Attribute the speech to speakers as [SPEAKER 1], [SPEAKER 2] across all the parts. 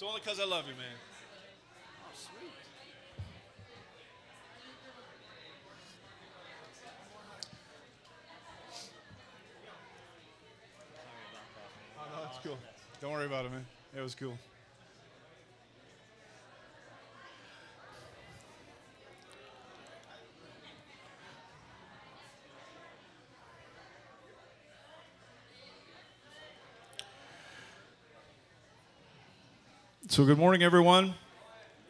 [SPEAKER 1] It's only because I love you, man.
[SPEAKER 2] Oh, sweet.
[SPEAKER 1] Oh, no, it's cool. Don't worry about it, man. It was cool. So good morning, everyone.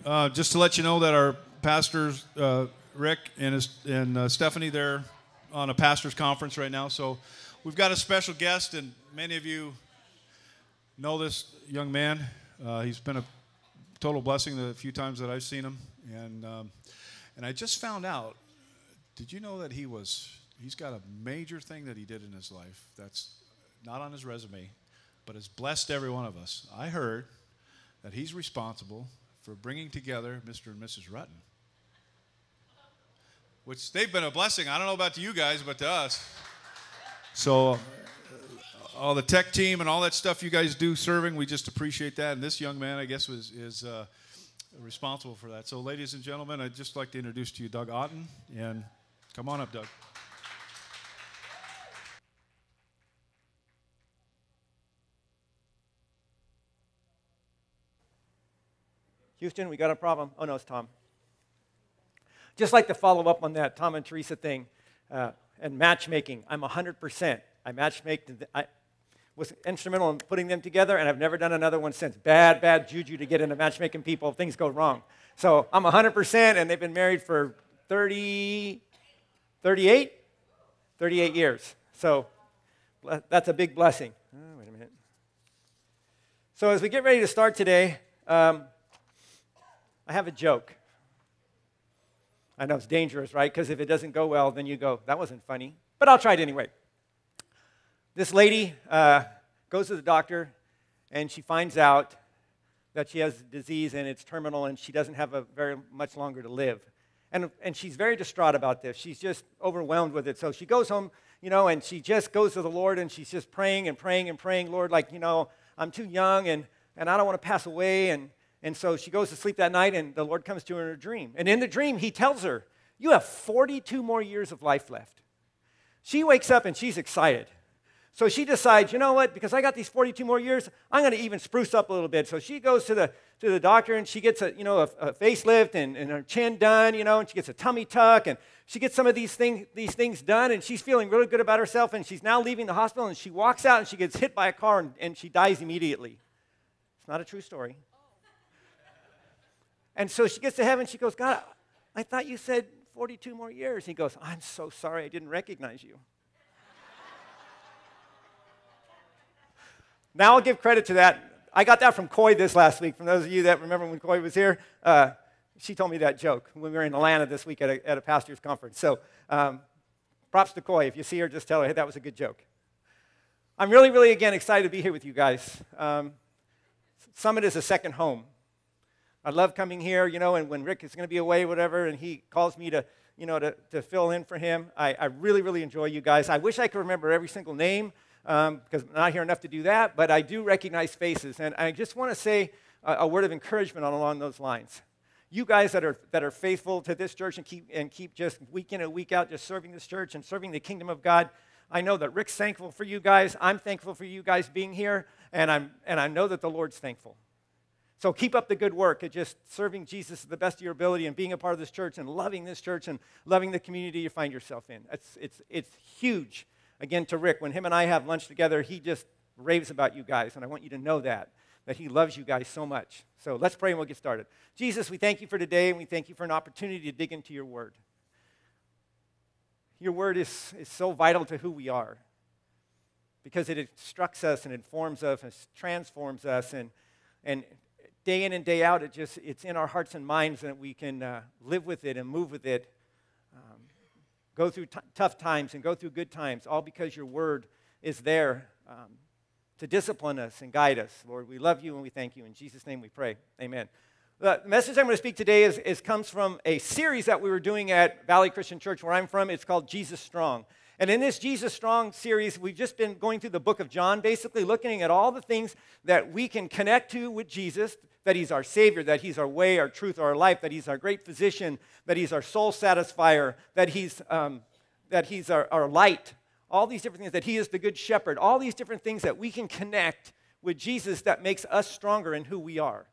[SPEAKER 1] Just to let you know that our pastors, Rick and Stephanie, they're on a pastor's conference right now. So we've got a special guest, and many of you know this young man. He's been a total blessing the few times that I've seen him. And I just found out, did you know that he's got a major thing that he did in his life that's not on his resume, but has blessed every one of us. I heard that he's responsible for bringing together Mr. and Mrs. Rutten, which they've been a blessing. I don't know about to you guys, but to us. So all the tech team and all that stuff you guys do serving, we just appreciate that. And this young man, I guess, is responsible for that. So ladies and gentlemen, I'd just like to introduce to you Doug Otten. And come on up, Doug.
[SPEAKER 2] Houston, we got a problem. Oh, no, it's Tom. Just like to follow up on that Tom and Teresa thing and matchmaking. I'm 100%. I was instrumental in putting them together, and I've never done another one since. Bad juju to get into matchmaking people if things go wrong. So I'm 100%, and they've been married for 38 years. So that's a big blessing. Oh, wait a minute. So as we get ready to start today, I have a joke. I know it's dangerous, right? Because if it doesn't go well, then you go, that wasn't funny. But I'll try it anyway. This lady goes to the doctor, and she finds out that she has a disease, and it's terminal, and she doesn't have very much longer to live. And she's very distraught about this. She's just overwhelmed with it. So she goes home, and she just goes to the Lord, and she's just praying and praying and praying. Lord, I'm too young, and I don't want to pass away, and so she goes to sleep that night, and the Lord comes to her in a dream. And in the dream, he tells her, you have 42 more years of life left. She wakes up, and she's excited. So she decides, you know what, because I got these 42 more years, I'm going to even spruce up a little bit. So she goes to the doctor, and she gets a facelift and her chin done, and she gets a tummy tuck, and she gets some of these things done, and she's feeling really good about herself, and she's now leaving the hospital, and she walks out, and she gets hit by a car, and she dies immediately. It's not a true story. And so she gets to heaven, she goes, God, I thought you said 42 more years. He goes, I'm so sorry, I didn't recognize you. Now I'll give credit to that. I got that from Coy this last week. From those of you that remember when Coy was here, she told me that joke when we were in Atlanta this week at a pastor's conference. So props to Coy. If you see her, just tell her, hey, that was a good joke. I'm really, really, again, excited to be here with you guys. Summit is a second home. I love coming here, and when Rick is going to be away, whatever, and he calls me to fill in for him, I really, really enjoy you guys. I wish I could remember every single name because I'm not here enough to do that, but I do recognize faces, and I just want to say a word of encouragement along those lines. You guys that are faithful to this church and keep just week in and week out just serving this church and serving the kingdom of God, I know that Rick's thankful for you guys. I'm thankful for you guys being here, and I know that the Lord's thankful. So keep up the good work at just serving Jesus to the best of your ability and being a part of this church and loving this church and loving the community you find yourself in. It's huge. Again, to Rick, when him and I have lunch together, he just raves about you guys, and I want you to know that he loves you guys so much. So let's pray and we'll get started. Jesus, we thank you for today, and we thank you for an opportunity to dig into your word. Your word is so vital to who we are because it instructs us and informs us and transforms us, and day in and day out, it's in our hearts and minds that we can live with it and move with it, go through tough times and go through good times, all because your word is there to discipline us and guide us. Lord, we love you and we thank you. In Jesus' name we pray. Amen. The message I'm going to speak today comes from a series that we were doing at Valley Christian Church where I'm from. It's called Jesus Strong. And in this Jesus Strong series, we've just been going through the book of John, basically looking at all the things that we can connect to with Jesus, that he's our Savior, that he's our way, our truth, our life, that he's our great physician, that he's our soul satisfier, that he's our light, all these different things, that he is the good shepherd, all these different things that we can connect with Jesus that makes us stronger in who we are.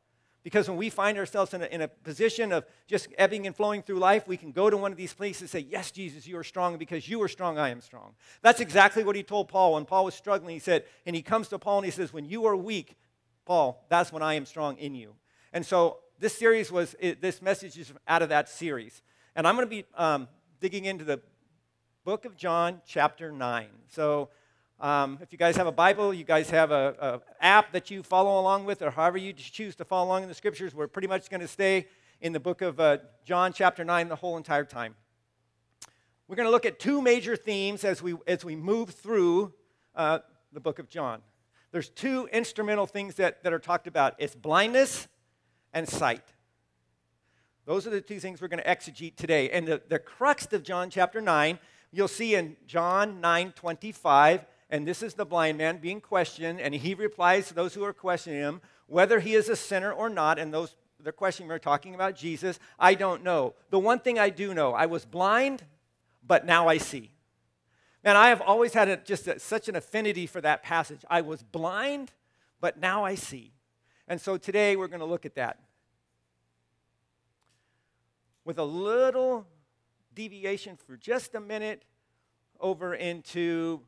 [SPEAKER 2] Because when we find ourselves in a position of just ebbing and flowing through life, we can go to one of these places and say, yes, Jesus, you are strong, and because you are strong, I am strong. That's exactly what he told Paul when Paul was struggling. He said, and he comes to Paul and he says, when you are weak, Paul, that's when I am strong in you. And so this message is out of that series. And I'm going to be digging into the book of John, chapter 9. So if you guys have a Bible, you guys have an app that you follow along with, or however you choose to follow along in the scriptures, we're pretty much going to stay in the book of John, chapter 9, the whole entire time. We're going to look at two major themes as we move through the book of John. There's two instrumental things that are talked about. It's blindness and sight. Those are the two things we're going to exegete today. And the crux of John chapter 9, you'll see in John 9:25, and this is the blind man being questioned, and he replies to those who are questioning him, whether he is a sinner or not, and they're questioning him are talking about Jesus, I don't know. The one thing I do know, I was blind, but now I see. Man, I have always had such an affinity for that passage. I was blind, but now I see. And so today we're going to look at that. With a little deviation for just a minute over into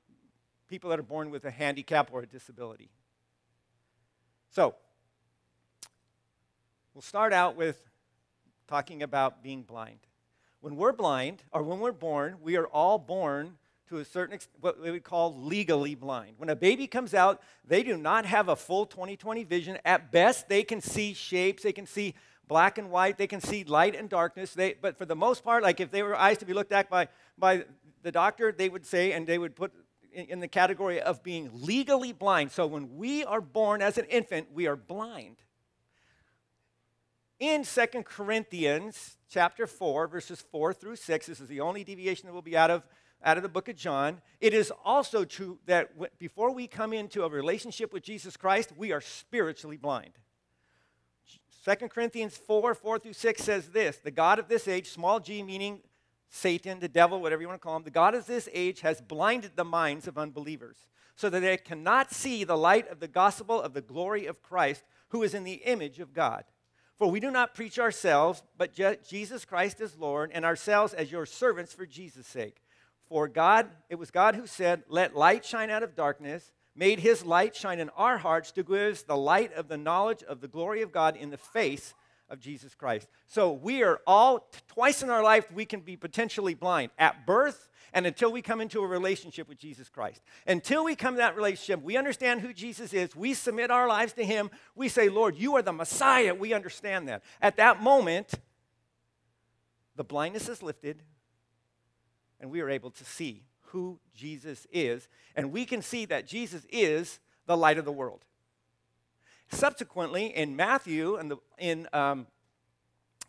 [SPEAKER 2] people that are born with a handicap or a disability. So, we'll start out with talking about being blind. When we're blind, or when we're born, we are all born to a certain extent, what we would call legally blind. When a baby comes out, they do not have a full 20/20 vision. At best, they can see shapes, they can see black and white, they can see light and darkness. But for the most part, like if they were eyes to be looked at by the doctor, they would say, and they would put in the category of being legally blind. So when we are born as an infant, we are blind. In 2 Corinthians chapter 4, verses 4 through 6, this is the only deviation that will be out of the book of John, it is also true that before we come into a relationship with Jesus Christ, we are spiritually blind. 2 Corinthians 4 through 6 says this, the God of this age, small g meaning Satan, the devil, whatever you want to call him, the God of this age has blinded the minds of unbelievers so that they cannot see the light of the gospel of the glory of Christ, who is in the image of God. For we do not preach ourselves, but Jesus Christ as Lord, and ourselves as your servants for Jesus' sake. For it was God who said, let light shine out of darkness, made his light shine in our hearts to give us the light of the knowledge of the glory of God in the face of Jesus Christ. So we are all, twice in our life, we can be potentially blind. At birth and until we come into a relationship with Jesus Christ. Until we come to that relationship, we understand who Jesus is. We submit our lives to him. We say, Lord, you are the Messiah. We understand that. At that moment, the blindness is lifted and we are able to see who Jesus is. And we can see that Jesus is the light of the world. Subsequently, in Matthew, in the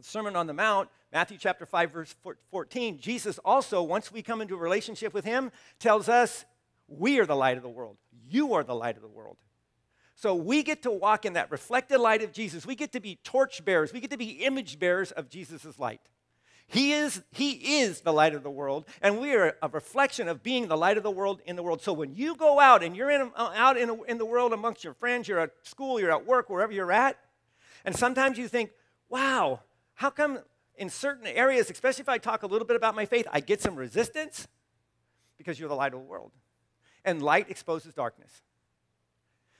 [SPEAKER 2] Sermon on the Mount, Matthew chapter 5, verse 14, Jesus also, once we come into a relationship with him, tells us, we are the light of the world. You are the light of the world. So we get to walk in that reflected light of Jesus. We get to be torch bearers. We get to be image bearers of Jesus' light. He is the light of the world, and we are a reflection of being the light of the world in the world. So when you go out and you're out in the world amongst your friends, you're at school, you're at work, wherever you're at, and sometimes you think, wow, how come in certain areas, especially if I talk a little bit about my faith, I get some resistance? Because you're the light of the world. And light exposes darkness.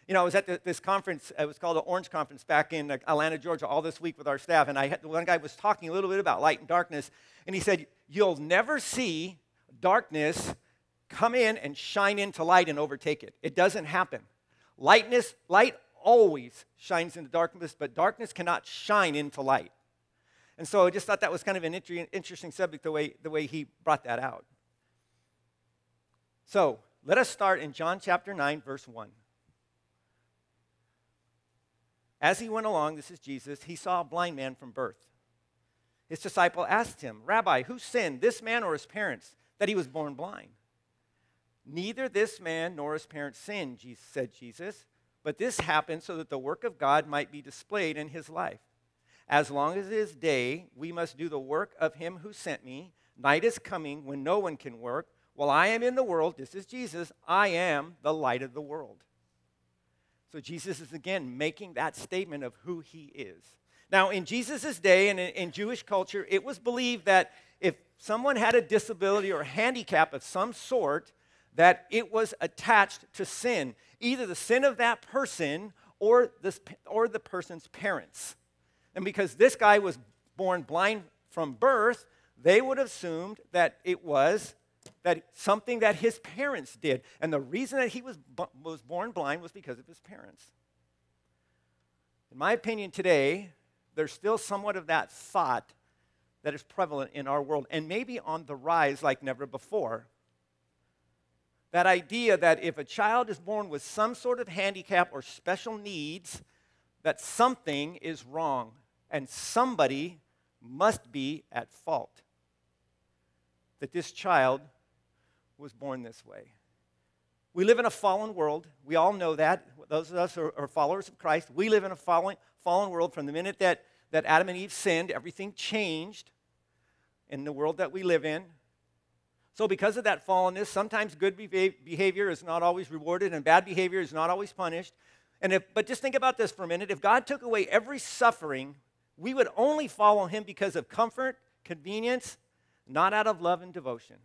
[SPEAKER 2] You know, I was at this conference, it was called the Orange Conference back in Atlanta, Georgia, all this week with our staff, and one guy was talking a little bit about light and darkness, and he said, you'll never see darkness come in and shine into light and overtake it. It doesn't happen. Light always shines into darkness, but darkness cannot shine into light. And so I just thought that was kind of an interesting subject, the way he brought that out. So let us start in John chapter 9, verse 1. As he went along, this is Jesus, he saw a blind man from birth. His disciple asked him, Rabbi, who sinned, this man or his parents, that he was born blind? Neither this man nor his parents sinned, said Jesus, but this happened so that the work of God might be displayed in his life. As long as it is day, we must do the work of him who sent me. Night is coming when no one can work. While I am in the world, this is Jesus, I am the light of the world. So Jesus is again making that statement of who he is. Now, in Jesus' day and in Jewish culture, it was believed that if someone had a disability or handicap of some sort, that it was attached to sin, either the sin of that person or the person's parents. And because this guy was born blind from birth, they would have assumed that it was something that his parents did. And the reason that he was born blind was because of his parents. In my opinion today, there's still somewhat of that thought that is prevalent in our world, and maybe on the rise like never before. That idea that if a child is born with some sort of handicap or special needs, that something is wrong and somebody must be at fault. That this child was born this way. We live in a fallen world. We all know that. Those of us who are followers of Christ, we live in a fallen world. From the minute that Adam and Eve sinned, everything changed in the world that we live in. So because of that fallenness, sometimes good behavior is not always rewarded and bad behavior is not always punished. But just think about this for a minute. If God took away every suffering, we would only follow him because of comfort, convenience, not out of love and devotion.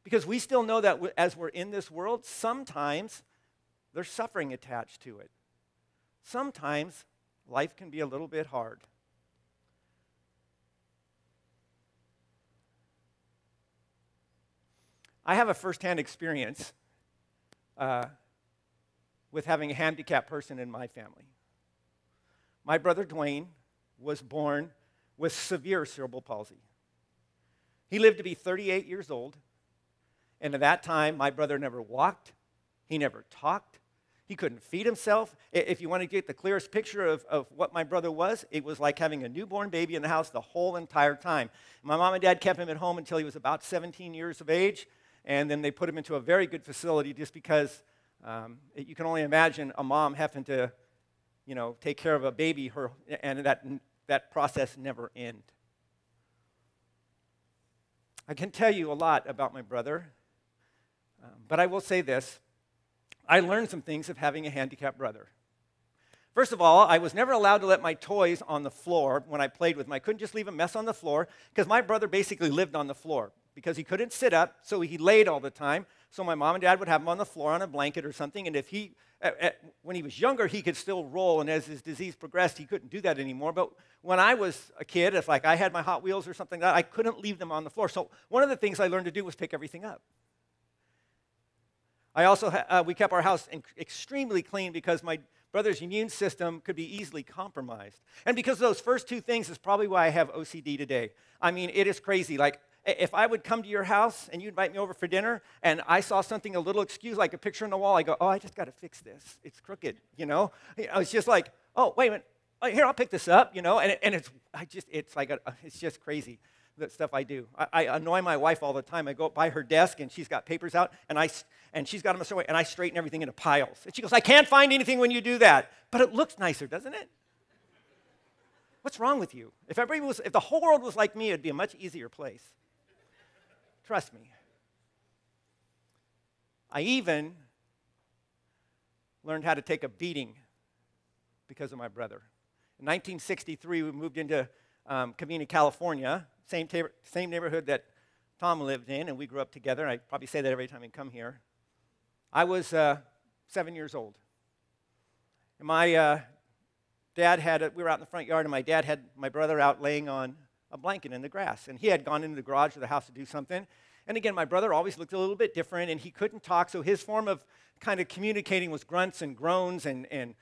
[SPEAKER 2] Because we still know that as we're in this world, sometimes there's suffering attached to it. Sometimes life can be a little bit hard. I have a firsthand experience with having a handicapped person in my family. My brother Dwayne was born with severe cerebral palsy. He lived to be 38 years old, and at that time, my brother never walked, he never talked, he couldn't feed himself. If you want to get the clearest picture of what my brother was, it was like having a newborn baby in the house the whole entire time. My mom and dad kept him at home until he was about 17 years of age, and then they put him into a very good facility just because you can only imagine a mom having to, take care of a baby, and that process never ended. I can tell you a lot about my brother, but I will say this. I learned some things of having a handicapped brother. First of all, I was never allowed to let my toys on the floor when I played with them. I couldn't just leave a mess on the floor because my brother basically lived on the floor because he couldn't sit up, so he laid all the time. So my mom and dad would have him on the floor on a blanket or something, and if when he was younger, he could still roll, and as his disease progressed, he couldn't do that anymore. But when I was a kid, if I had my Hot Wheels or something like that, I couldn't leave them on the floor. So one of the things I learned to do was pick everything up. I also, we kept our house extremely clean because my brother's immune system could be easily compromised. And because of those first two things is probably why I have OCD today. I mean, it is crazy. Like, if I would come to your house and you invite me over for dinner and I saw something a little excused, like a picture on the wall, I go, oh, I just got to fix this. It's crooked, It's just like, oh, wait a minute. Oh, here, I'll pick this up, and it's just crazy, the stuff I do. I annoy my wife all the time. I go by her desk and she's got papers out and she's got them a certain way and I straighten everything into piles. And she goes, I can't find anything when you do that. But it looks nicer, doesn't it? What's wrong with you? If the whole world was like me, it'd be a much easier place. Trust me. I even learned how to take a beating because of my brother. In 1963, we moved into Covina, California, same neighborhood that Tom lived in, and we grew up together. I probably say that every time I come here. I was 7 years old. And my dad we were out in the front yard, and my dad had my brother out laying on a blanket in the grass. And he had gone into the garage of the house to do something. And again, my brother always looked a little bit different, and he couldn't talk, so his form of kind of communicating was grunts and groans and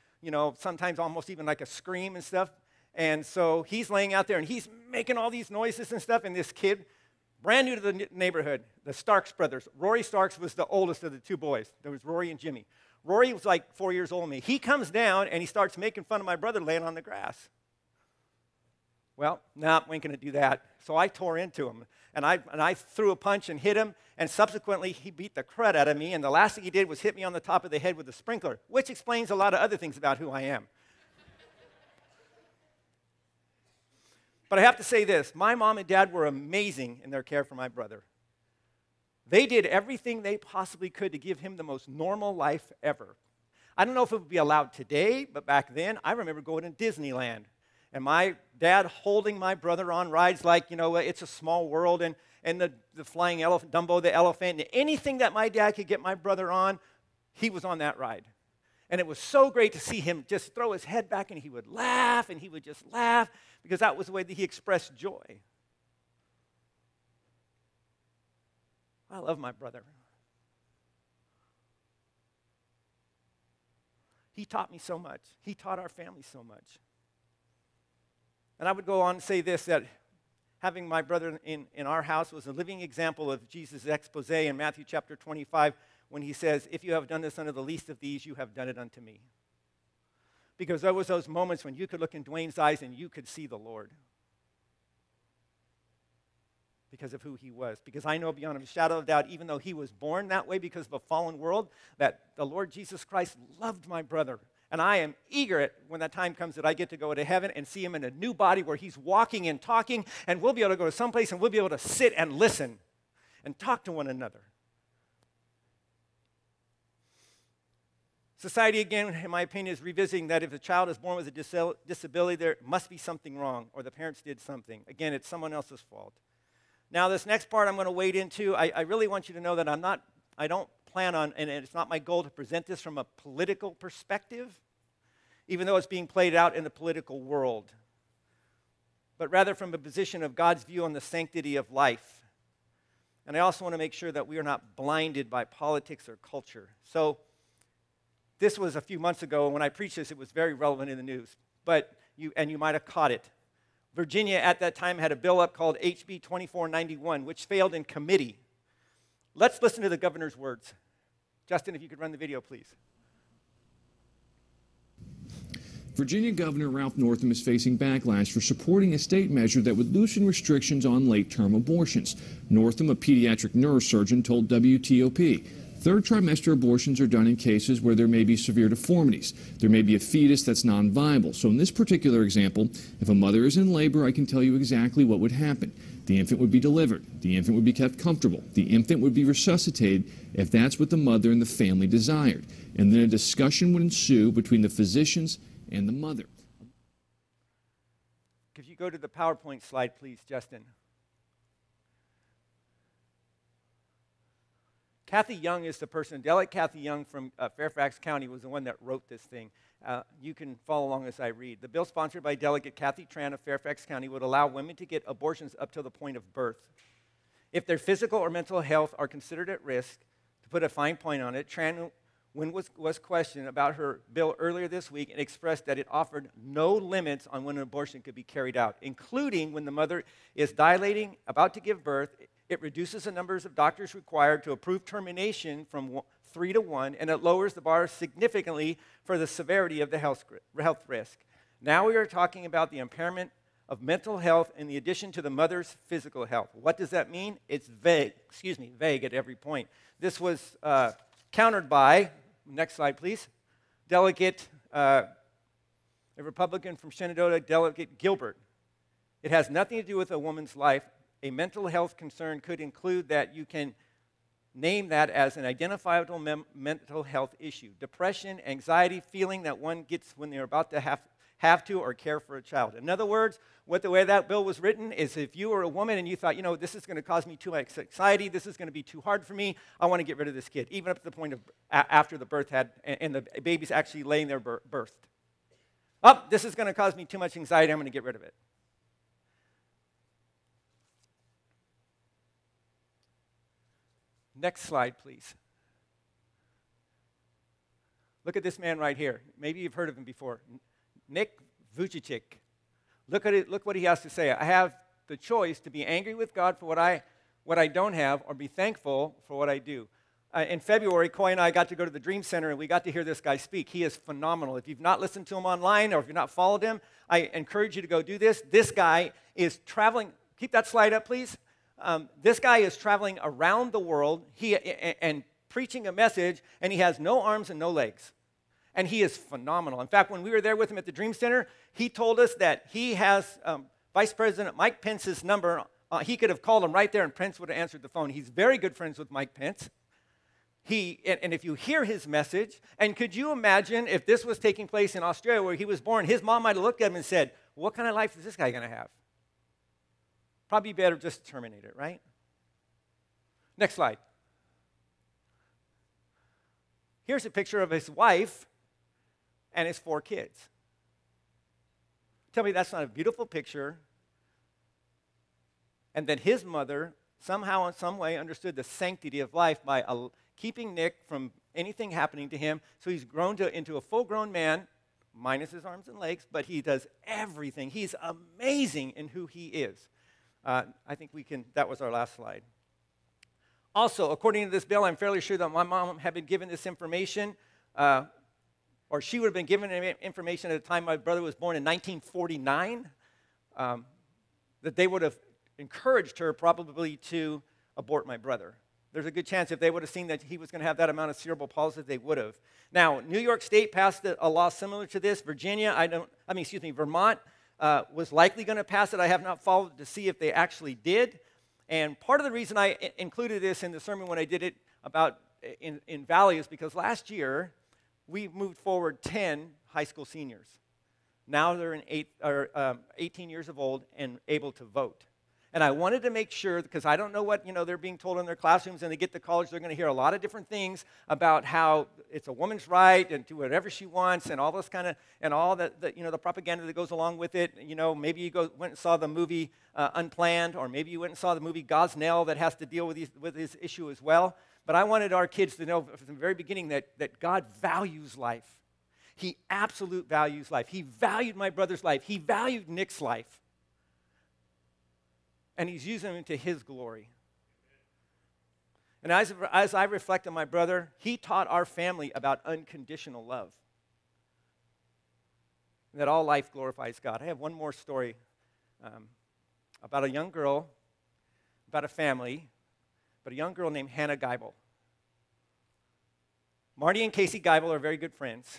[SPEAKER 2] sometimes almost even like a scream and stuff. And so he's laying out there, and he's making all these noises and stuff, and this kid, brand new to the neighborhood, the Starks brothers. Rory Starks was the oldest of the two boys. There was Rory and Jimmy. Rory was like 4 years older than me. He comes down, and he starts making fun of my brother laying on the grass. Well, we ain't going to do that. So I tore into him. and I threw a punch and hit him, and subsequently he beat the crud out of me, and the last thing he did was hit me on the top of the head with a sprinkler, which explains a lot of other things about who I am. But I have to say this, my mom and dad were amazing in their care for my brother. They did everything they possibly could to give him the most normal life ever. I don't know if it would be allowed today, but back then, I remember going to Disneyland, and my dad holding my brother on rides like, It's a Small World, and the flying elephant, Dumbo the elephant, and anything that my dad could get my brother on, he was on that ride. And it was so great to see him just throw his head back, and he would laugh, and he would just laugh, because that was the way that he expressed joy. I love my brother. He taught me so much. He taught our family so much. And I would go on and say this, that having my brother in our house was a living example of Jesus' expose in Matthew chapter 25, when he says, if you have done this unto the least of these, you have done it unto me. Because there was those moments when you could look in Dwayne's eyes and you could see the Lord. Because of who he was. Because I know beyond a shadow of doubt, even though he was born that way because of a fallen world, that the Lord Jesus Christ loved my brother. And I am eager when that time comes that I get to go to heaven and see him in a new body where he's walking and talking, and we'll be able to go to someplace and we'll be able to sit and listen and talk to one another. Society, again, in my opinion, is revisiting that if a child is born with a disability, there must be something wrong, or the parents did something. Again, it's someone else's fault. Now, this next part I'm going to wade into, I really want you to know that I don't plan on, and it's not my goal to present this from a political perspective, even though it's being played out in the political world, but rather from a position of God's view on the sanctity of life. And I also want to make sure that we are not blinded by politics or culture. So, this was a few months ago, and when I preached this, it was very relevant in the news. But you might have caught it. Virginia at that time had a bill up called HB 2491, which failed in committee. Let's listen to the governor's words. Justin, if you could run the video, please.
[SPEAKER 3] Virginia Governor Ralph Northam is facing backlash for supporting a state measure that would loosen restrictions on late-term abortions. Northam, a pediatric neurosurgeon, told WTOP, third trimester abortions are done in cases where there may be severe deformities. There may be a fetus that's non-viable. So in this particular example, if a mother is in labor, I can tell you exactly what would happen. The infant would be delivered. The infant would be kept comfortable. The infant would be resuscitated if that's what the mother and the family desired. And then a discussion would ensue between the physicians and the mother.
[SPEAKER 2] Could you go to the PowerPoint slide, please, Justin? Kathy Young is the person, Delegate Kathy Young from Fairfax County was the one that wrote this thing. You can follow along as I read. The bill sponsored by Delegate Kathy Tran of Fairfax County would allow women to get abortions up to the point of birth. If their physical or mental health are considered at risk, to put a fine point on it, Tran, when was questioned about her bill earlier this week, and expressed that it offered no limits on when an abortion could be carried out, including when the mother is dilating, about to give birth. It reduces the numbers of doctors required to approve termination from 3 to 1, and it lowers the bar significantly for the severity of the health risk. Now we are talking about the impairment of mental health in the addition to the mother's physical health. What does that mean? It's vague at every point. This was countered by, next slide please, Delegate, a Republican from Shenandoah, Delegate Gilbert. It has nothing to do with a woman's life. A mental health concern could include that you can name that as an identifiable mental health issue. Depression, anxiety, feeling that one gets when they're about to have to or care for a child. In other words, the way that bill was written is if you were a woman and you thought, this is going to cause me too much anxiety, this is going to be too hard for me, I want to get rid of this kid, even up to the point of after the birth and the baby's actually laying there birthed. This is going to cause me too much anxiety, I'm going to get rid of it. Next slide, please. Look at this man right here. Maybe you've heard of him before. Nick Vujicic. Look at it. Look what he has to say. I have the choice to be angry with God for what I don't have, or be thankful for what I do. In February, Coy and I got to go to the Dream Center, and we got to hear this guy speak. He is phenomenal. If you've not listened to him online, or if you've not followed him, I encourage you to go do this. This guy is traveling. Keep that slide up, please. This guy is traveling around the world and preaching a message, and he has no arms and no legs. And he is phenomenal. In fact, when we were there with him at the Dream Center, he told us that he has Vice President Mike Pence's number. He could have called him right there, and Pence would have answered the phone. He's very good friends with Mike Pence. And if you hear his message, and could you imagine if this was taking place in Australia where he was born, his mom might have looked at him and said, what kind of life is this guy going to have? Probably better just to terminate it, right? Next slide. Here's a picture of his wife and his 4 kids. Tell me that's not a beautiful picture. And then his mother somehow in some way understood the sanctity of life by keeping Nick from anything happening to him. So he's grown into a full-grown man, minus his arms and legs, but he does everything. He's amazing in who he is. I think that was our last slide. Also, according to this bill, I'm fairly sure that my mom had been given this information, or she would have been given information at the time my brother was born in 1949, that they would have encouraged her probably to abort my brother. There's a good chance if they would have seen that he was going to have that amount of cerebral palsy, they would have. Now, New York State passed a law similar to this. Vermont was likely going to pass it. I have not followed to see if they actually did. And part of the reason I included this in the sermon when I did it about in Valley is because last year we moved forward 10 high school seniors. Now they're 18 years of old and able to vote. And I wanted to make sure, because I don't know what they're being told in their classrooms, and they get to college, they're going to hear a lot of different things about how it's a woman's right and do whatever she wants and all this kind of, and all the propaganda that goes along with it. Maybe you went and saw the movie Unplanned, or maybe you went and saw the movie Gosnell that has to deal with this issue as well. But I wanted our kids to know from the very beginning that God values life. He absolutely values life. He valued my brother's life. He valued Nick's life. And he's using them to his glory. And as I reflect on my brother, he taught our family about unconditional love. And that all life glorifies God. I have one more story about a young girl, about a family, but a young girl named Hannah Geibel. Marty and Casey Geibel are very good friends.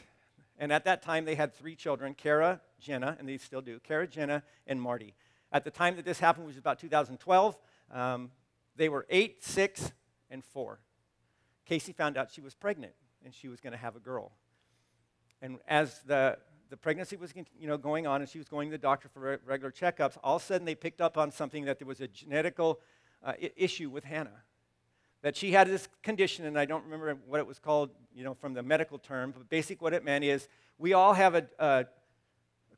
[SPEAKER 2] And at that time, they had 3 children, Kara, Jenna, and they still do, Kara, Jenna, and Marty. At the time that this happened, which was about 2012, they were 8, 6, and 4. Casey found out she was pregnant, and she was going to have a girl. And as the pregnancy was going on, and she was going to the doctor for regular checkups, all of a sudden they picked up on something, that there was a genetical issue with Hannah. That she had this condition, and I don't remember what it was called, from the medical term, but basically what it meant is we all have a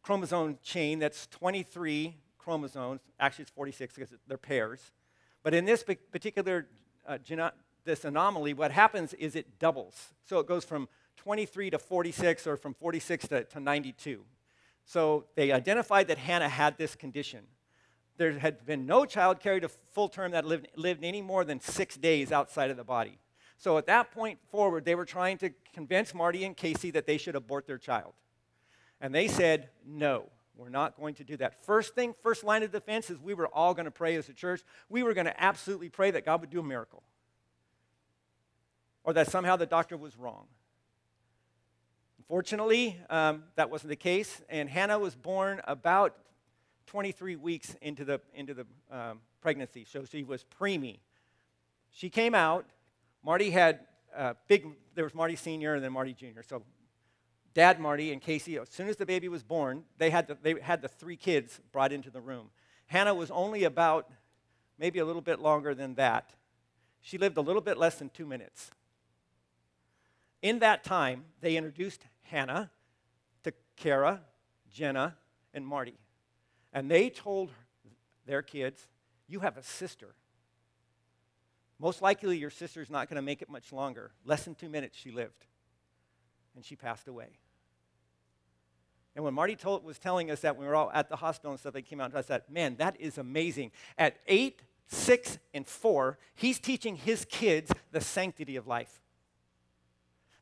[SPEAKER 2] chromosome chain that's 23 chromosomes. Actually, it's 46 because they're pairs. But in this particular this anomaly, what happens is it doubles. So it goes from 23 to 46, or from 46 to 92. So they identified that Hannah had this condition. There had been no child carried to full term that lived any more than 6 days outside of the body. So at that point forward, they were trying to convince Marty and Casey that they should abort their child. And they said, no. We're not going to do that. First line of defense is we were all going to pray as a church. We were going to absolutely pray that God would do a miracle. Or that somehow the doctor was wrong. Unfortunately, that wasn't the case. And Hannah was born about 23 weeks into the pregnancy. So she was preemie. She came out. Marty had there was Marty Sr. and then Marty Jr. So Dad, Marty, and Casey, as soon as the baby was born, they had the 3 kids brought into the room. Hannah was only about maybe a little bit longer than that. She lived a little bit less than 2 minutes. In that time, they introduced Hannah to Kara, Jenna, and Marty. And they told their kids, you have a sister. Most likely your sister's not going to make it much longer. Less than 2 minutes she lived. And she passed away. And when Marty was telling us that when we were all at the hospital and stuff, they came out and I said, man, that is amazing. At 8, 6, and 4, he's teaching his kids the sanctity of life,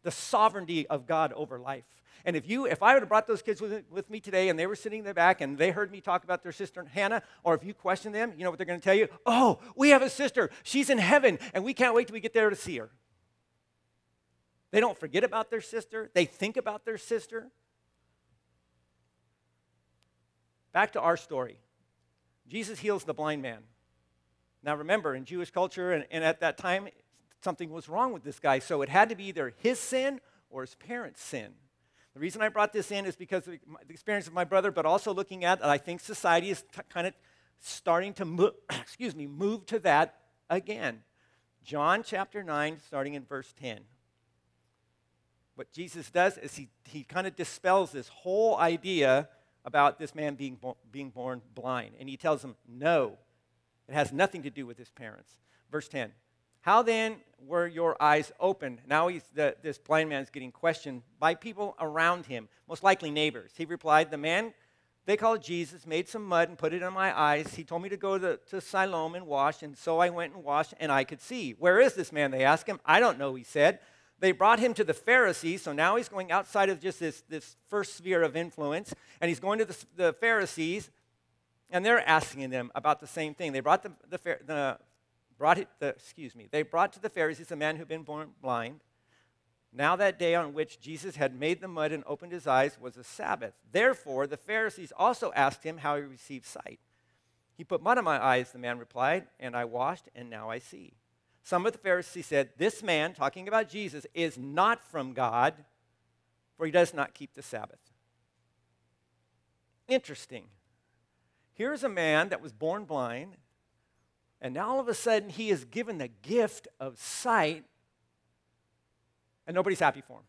[SPEAKER 2] the sovereignty of God over life. And if I would have brought those kids with me today and they were sitting in the back and they heard me talk about their sister Hannah, or if you question them, you know what they're going to tell you? Oh, we have a sister. She's in heaven, and we can't wait till we get there to see her. They don't forget about their sister. They think about their sister. Back to our story. Jesus heals the blind man. Now remember, in Jewish culture and at that time, something was wrong with this guy, so it had to be either his sin or his parents' sin. The reason I brought this in is because of the experience of my brother, but also looking at, I think society is kind of starting to move to that again. John chapter 9, starting in verse 10. What Jesus does is he kind of dispels this whole idea about this man being born blind. And he tells him, no, it has nothing to do with his parents. Verse 10. How then were your eyes opened? Now this blind man is getting questioned by people around him, most likely neighbors. He replied, the man they called Jesus made some mud and put it on my eyes. He told me to go to Siloam and wash, and so I went and washed, and I could see. Where is this man, they asked him. I don't know, he said. They brought him to the Pharisees, so now he's going outside of just this first sphere of influence, and he's going to the Pharisees, and they're asking them about the same thing. They brought They brought to the Pharisees a man who'd been born blind. Now that day on which Jesus had made the mud and opened his eyes was a Sabbath. Therefore, the Pharisees also asked him how he received sight. He put mud on my eyes, the man replied, and I washed, and now I see. Some of the Pharisees said, this man, talking about Jesus, is not from God, for he does not keep the Sabbath. Interesting. Here's a man that was born blind, and now all of a sudden he is given the gift of sight, and nobody's happy for him.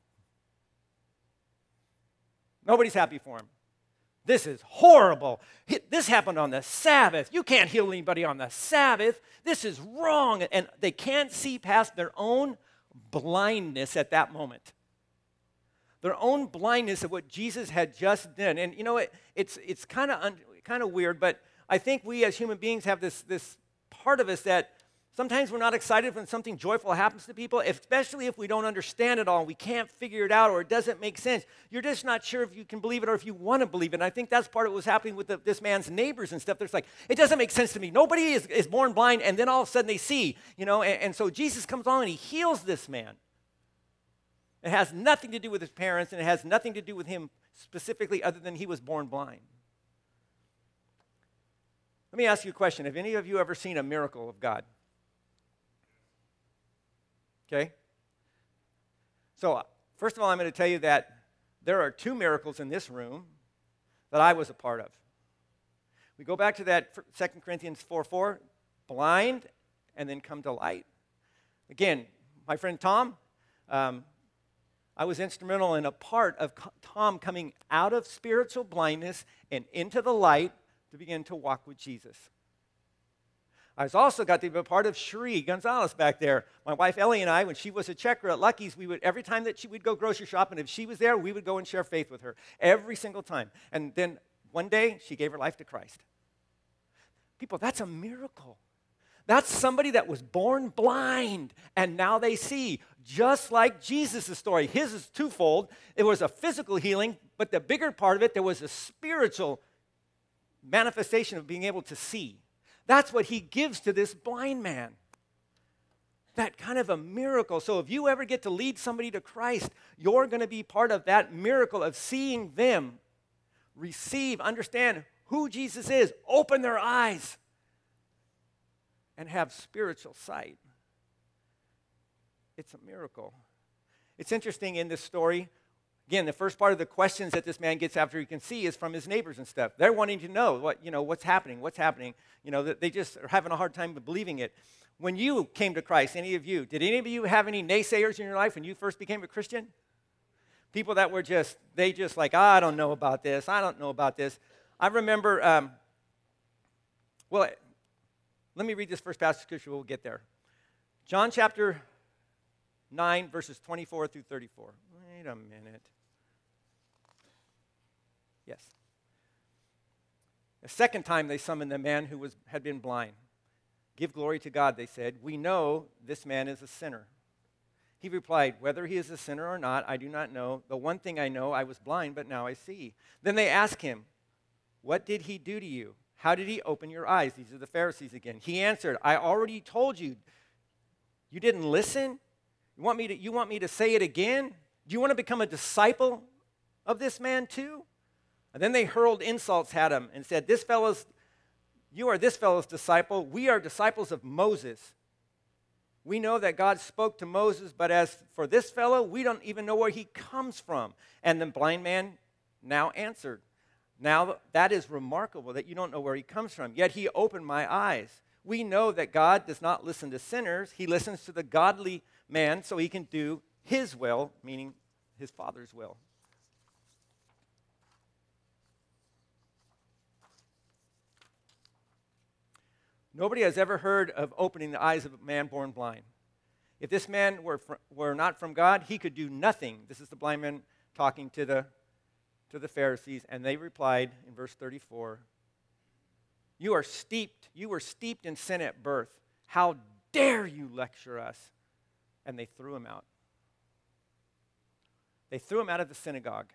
[SPEAKER 2] Nobody's happy for him. This is horrible. This happened on the Sabbath. You can't heal anybody on the Sabbath. This is wrong. And they can't see past their own blindness at that moment. Their own blindness of what Jesus had just done. And you know, it's kind of weird, but I think we as human beings have this part of us that sometimes we're not excited when something joyful happens to people, especially if we don't understand it all. We can't figure it out or it doesn't make sense. You're just not sure if you can believe it or if you want to believe it. And I think that's part of what was happening with this man's neighbors and stuff. There's like, it doesn't make sense to me. Nobody is born blind and then all of a sudden they see, you know. And so Jesus comes along and he heals this man. It has nothing to do with his parents and it has nothing to do with him specifically other than he was born blind. Let me ask you a question. Have any of you ever seen a miracle of God? Okay? So, first of all, I'm going to tell you that there are 2 miracles in this room that I was a part of. We go back to that 2 Corinthians 4:4, blind and then come to light. Again, my friend Tom, I was instrumental in a part of Tom coming out of spiritual blindness and into the light to begin to walk with Jesus. I was also got to be a part of Cherie Gonzalez back there. My wife Ellie and I, when she was a checker at Lucky's, we would every time that we'd go grocery shopping, if she was there, we would go and share faith with her every single time. And then one day, she gave her life to Christ. People, that's a miracle. That's somebody that was born blind, and now they see. Just like Jesus' story. His is twofold. It was a physical healing, but the bigger part of it, there was a spiritual manifestation of being able to see. That's what he gives to this blind man. That kind of a miracle. So if you ever get to lead somebody to Christ, you're going to be part of that miracle of seeing them receive, understand who Jesus is, open their eyes, and have spiritual sight. It's a miracle. It's interesting in this story. Again, the first part of the questions that this man gets after he can see is from his neighbors and stuff. They're wanting to know what's happening. You know, they just are having a hard time believing it. When you came to Christ, any of you, did any of you have any naysayers in your life when you first became a Christian? People that were just like, I don't know about this. I don't know about this. I remember, let me read this first passage of Scripture. We'll get there. John chapter 9, verses 24 through 34. Wait a minute. Yes. The second time they summoned the man who had been blind. Give glory to God, they said. We know this man is a sinner. He replied, "Whether he is a sinner or not, I do not know. The one thing I know, I was blind, but now I see." Then they asked him, "What did he do to you? How did he open your eyes?" These are the Pharisees again. He answered, "I already told you. You didn't listen? You want me to say it again? Do you want to become a disciple of this man too?" And then they hurled insults at him and said, "You are this fellow's disciple. We are disciples of Moses. We know that God spoke to Moses, but as for this fellow, we don't even know where he comes from." And the blind man now answered, "Now that is remarkable that you don't know where he comes from, yet he opened my eyes. We know that God does not listen to sinners. He listens to the godly man so he can do his will," meaning his Father's will. Nobody has ever heard of opening the eyes of a man born blind. If this man were not from God, he could do nothing. This is the blind man talking to the Pharisees, and they replied in verse 34, you were steeped in sin at birth. How dare you lecture us?" And they threw him out. They threw him out of the synagogue.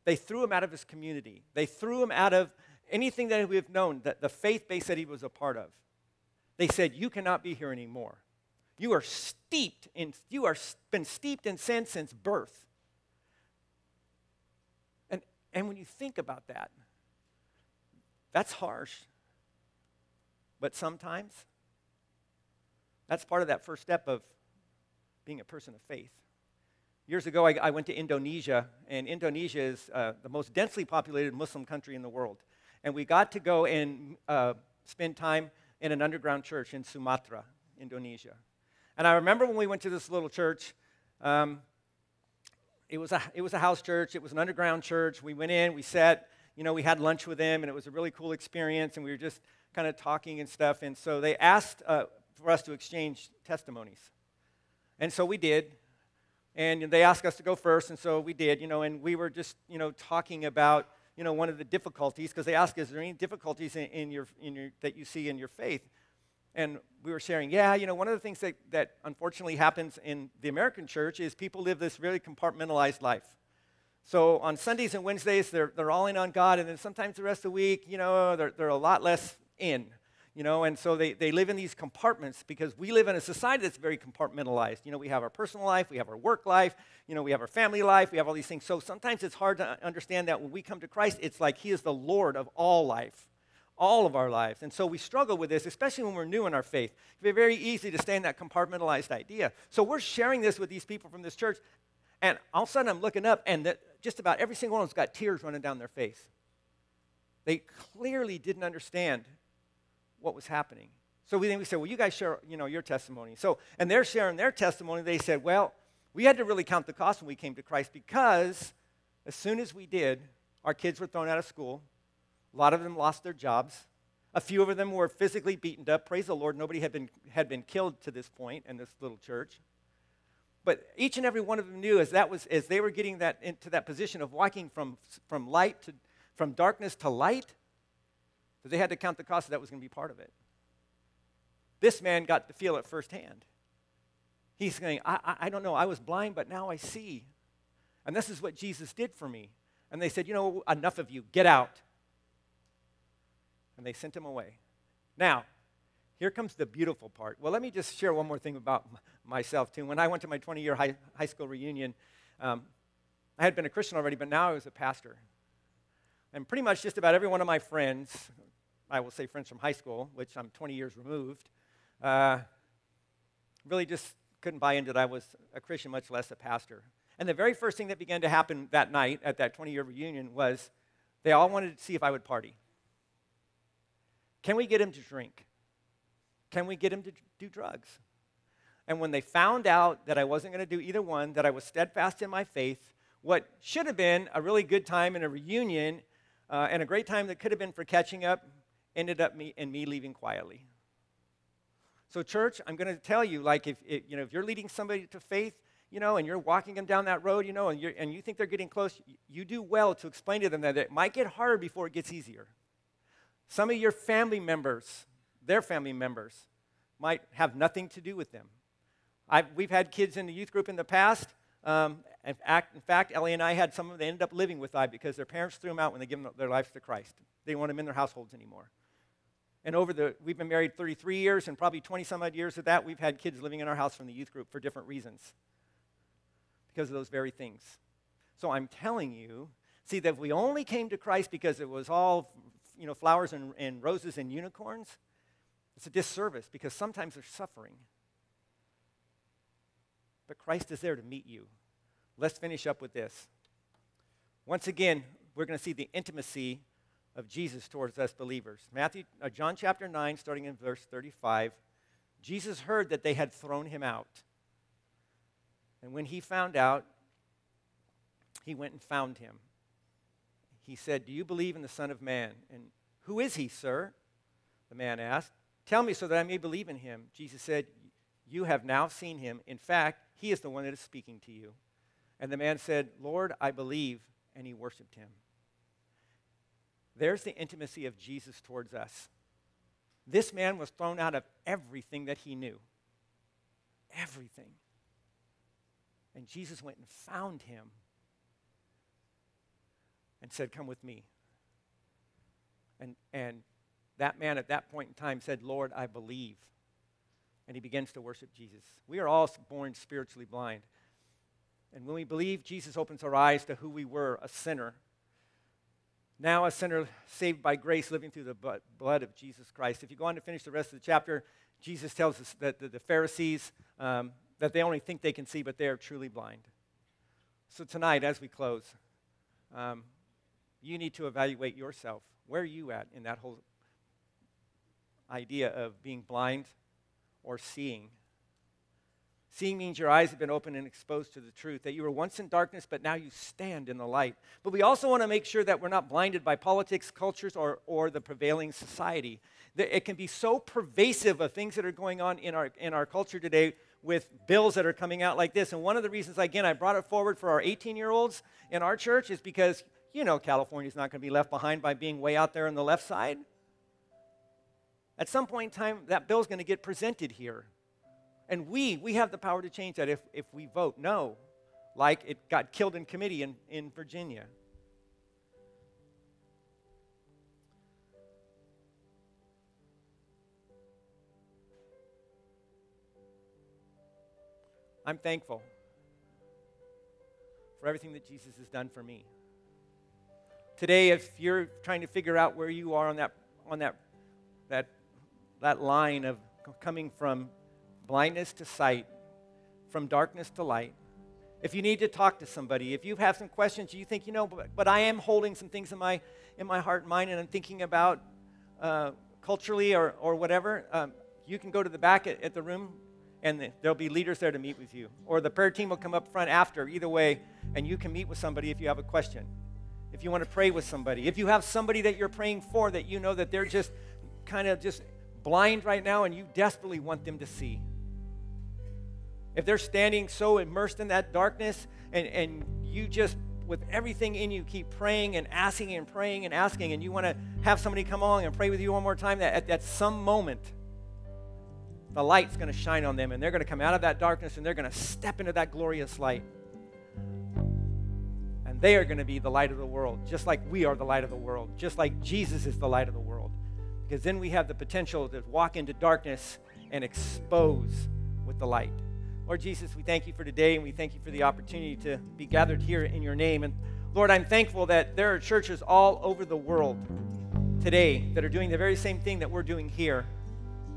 [SPEAKER 2] They threw him out of his community. They threw him out of anything that we have known, that the faith base that he was a part of. They said, "You cannot be here anymore. You are been steeped in sin since birth." And when you think about that, that's harsh. But sometimes that's part of that first step of being a person of faith. Years ago, I went to Indonesia, and Indonesia is the most densely populated Muslim country in the world. And we got to go and spend time in an underground church in Sumatra, Indonesia. And I remember when we went to this little church, it was a house church. It was an underground church. We went in, we sat, we had lunch with them, and it was a really cool experience, and we were just kind of talking and stuff. And so they asked for us to exchange testimonies. And so we did. And they asked us to go first, and so we did, and we were just, talking about, one of the difficulties, because they asked, "Is there any difficulties in your that you see in your faith?" And we were sharing, one of the things that unfortunately happens in the American church is people live this really compartmentalized life. So on Sundays and Wednesdays, they're all in on God, and then sometimes the rest of the week, they're a lot less in. And so they live in these compartments because we live in a society that's very compartmentalized. We have our personal life, we have our work life, we have our family life, we have all these things. So sometimes it's hard to understand that when we come to Christ, it's like he is the Lord of all life, all of our lives. And so we struggle with this, especially when we're new in our faith. It's very easy to stay in that compartmentalized idea. So we're sharing this with these people from this church, and all of a sudden I'm looking up, and just about every single one of them's got tears running down their face. They clearly didn't understand what was happening. So we said, "Well, you guys share, your testimony." And they're sharing their testimony. They said, "Well, we had to really count the cost when we came to Christ because as soon as we did, our kids were thrown out of school. A lot of them lost their jobs. A few of them were physically beaten up. Praise the Lord, nobody had been killed to this point in this little church. But each and every one of them knew as they were getting into that position of walking from darkness to light, that they had to count the cost that was going to be part of it." This man got to feel it firsthand. He's saying, I don't know, I was blind, but now I see. And this is what Jesus did for me. And they said, "Enough of you, get out." And they sent him away. Now, here comes the beautiful part. Well, let me just share one more thing about myself, too. When I went to my 20-year high school reunion, I had been a Christian already, but now I was a pastor. And pretty much just about every one of my friends, I will say friends from high school, which I'm 20 years removed, really just couldn't buy into that I was a Christian, much less a pastor. And the very first thing that began to happen that night at that 20-year reunion was they all wanted to see if I would party. Can we get him to drink? Can we get him to do drugs? And when they found out that I wasn't going to do either one, that I was steadfast in my faith, what should have been a really good time in a reunion and a great time that could have been for catching up ended up me leaving quietly. So church, I'm going to tell you, like if you're leading somebody to faith, and you're walking them down that road, and you think they're getting close, you do well to explain to them that it might get harder before it gets easier. Some of your family members, their family members, might have nothing to do with them. We've had kids in the youth group in the past. In fact, Ellie and I had some of them, they ended up living with I because their parents threw them out when they gave them their lives to Christ. They didn't want them in their households anymore. And we've been married 33 years, and probably 20-some-odd years of that, we've had kids living in our house from the youth group for different reasons because of those very things. So I'm telling you, see, that if we only came to Christ because it was all, flowers and roses and unicorns, it's a disservice because sometimes there's suffering. But Christ is there to meet you. Let's finish up with this. Once again, we're going to see the intimacy of Jesus towards us believers. John chapter 9, starting in verse 35, Jesus heard that they had thrown him out. And when he found out, he went and found him. He said, "Do you believe in the Son of Man?" And, "Who is he, sir?" the man asked. "Tell me so that I may believe in him." Jesus said, "You have now seen him. In fact, he is the one that is speaking to you." And the man said, "Lord, I believe," and he worshiped him. There's the intimacy of Jesus towards us. This man was thrown out of everything that he knew. Everything. And Jesus went and found him and said, "Come with me." And that man at that point in time said, "Lord, I believe." And he begins to worship Jesus. We are all born spiritually blind. And when we believe, Jesus opens our eyes to who we were, a sinner. Now a sinner saved by grace, living through the blood of Jesus Christ. If you go on to finish the rest of the chapter, Jesus tells us that the Pharisees, that they only think they can see, but they are truly blind. So tonight, as we close, you need to evaluate yourself. Where are you at in that whole idea of being blind or seeing? Seeing means your eyes have been opened and exposed to the truth, that you were once in darkness, but now you stand in the light. But we also want to make sure that we're not blinded by politics, cultures, or the prevailing society. It can be so pervasive of things that are going on in our culture today with bills that are coming out like this. And one of the reasons, again, I brought it forward for our 18-year-olds in our church is because, California's not going to be left behind by being way out there on the left side. At some point in time, that bill's going to get presented here. And we have the power to change that if we vote no, like it got killed in committee in Virginia. I'm thankful for everything that Jesus has done for me. Today, if you're trying to figure out where you are on that line of coming from blindness to sight, from darkness to light. If you need to talk to somebody, if you have some questions, you think, but I am holding some things in my heart and mind, and I'm thinking about culturally or whatever, you can go to the back at the room, and there'll be leaders there to meet with you. Or the prayer team will come up front after, either way, and you can meet with somebody if you have a question. If you want to pray with somebody. If you have somebody that you're praying for that you know that they're just kind of just blind right now and you desperately want them to see. If they're standing so immersed in that darkness and you just, with everything in you, keep praying and asking and praying and asking, and you want to have somebody come along and pray with you one more time, that at some moment, the light's going to shine on them, and they're going to come out of that darkness, and they're going to step into that glorious light. And they are going to be the light of the world, just like we are the light of the world, just like Jesus is the light of the world. Because then we have the potential to walk into darkness and expose with the light. Lord Jesus, we thank you for today, and we thank you for the opportunity to be gathered here in your name. And Lord, I'm thankful that there are churches all over the world today that are doing the very same thing that we're doing here.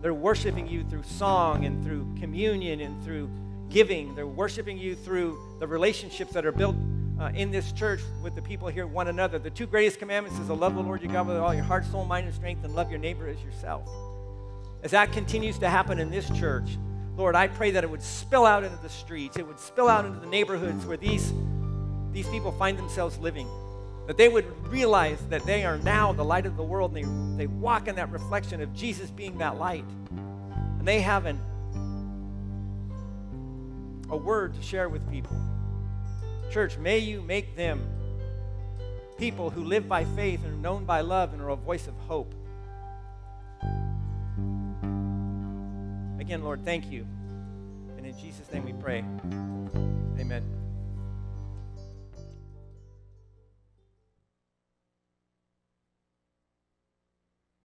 [SPEAKER 2] They're worshiping you through song and through communion and through giving. They're worshiping you through the relationships that are built in this church with the people here, one another. The two greatest commandments is to love the Lord your God with all your heart, soul, mind, and strength, and love your neighbor as yourself. As that continues to happen in this church, Lord, I pray that it would spill out into the streets. It would spill out into the neighborhoods where these people find themselves living. That they would realize that they are now the light of the world, and they walk in that reflection of Jesus being that light. And they have a word to share with people. Church, may you make them people who live by faith and are known by love and are a voice of hope. Again, Lord, thank you. And in Jesus' name we pray. Amen.